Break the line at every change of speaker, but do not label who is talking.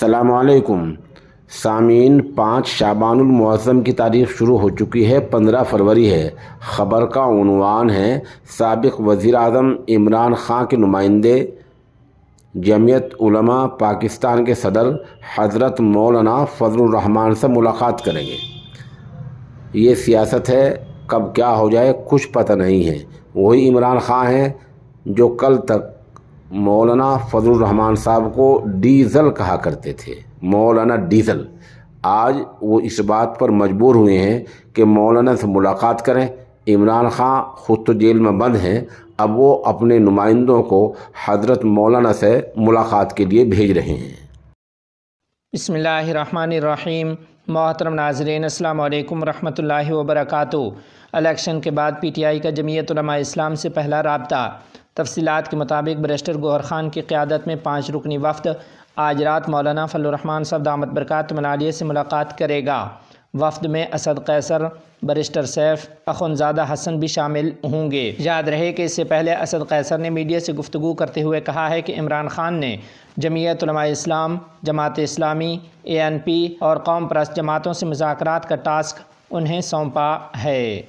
السلام علیکم سامعین، 5 شعبان المعظم کی تاریخ شروع ہو چکی ہے۔ 15 فروری ہے۔ خبر کا عنوان ہے سابق وزیر اعظم عمران خان کے نمائندے جمعیت علماء پاکستان کے صدر حضرت مولانا فضل الرحمان سے ملاقات کریں گے۔ یہ سیاست ہے، کب کیا ہو جائے کچھ پتہ نہیں ہے۔ وہی عمران خان ہیں جو کل تک مولانا فضل الرحمان صاحب کو ڈیزل کہا کرتے تھے، مولانا ڈیزل۔ آج وہ اس بات پر مجبور ہوئے ہیں کہ مولانا سے ملاقات کریں۔ عمران خان خود تو جیل میں بند ہیں، اب وہ اپنے نمائندوں کو حضرت مولانا سے ملاقات کے لیے بھیج رہے ہیں۔
بسم اللہ الرحمن الرحیم۔ محترم ناظرین، السلام علیکم ورحمۃ اللہ وبرکاتہ۔ الیکشن کے بعد پی ٹی آئی کا جمعیت علماء اسلام سے پہلا رابطہ۔ تفصیلات کے مطابق بیرسٹر گوہر خان کی قیادت میں 5 رکنی وفد آج رات مولانا فضل الرحمان صاحب دامت برکاتہم العالیہ سے ملاقات کرے گا۔ وفد میں اسد قیصر، بیرسٹر سیف، اخندزادہ حسن بھی شامل ہوں گے۔ یاد رہے کہ اس سے پہلے اسد قیصر نے میڈیا سے گفتگو کرتے ہوئے کہا ہے کہ عمران خان نے جمعیت علماء اسلام، جماعت اسلامی، ANP اور قوم پرست جماعتوں سے مذاکرات کا ٹاسک انہیں سونپا ہے۔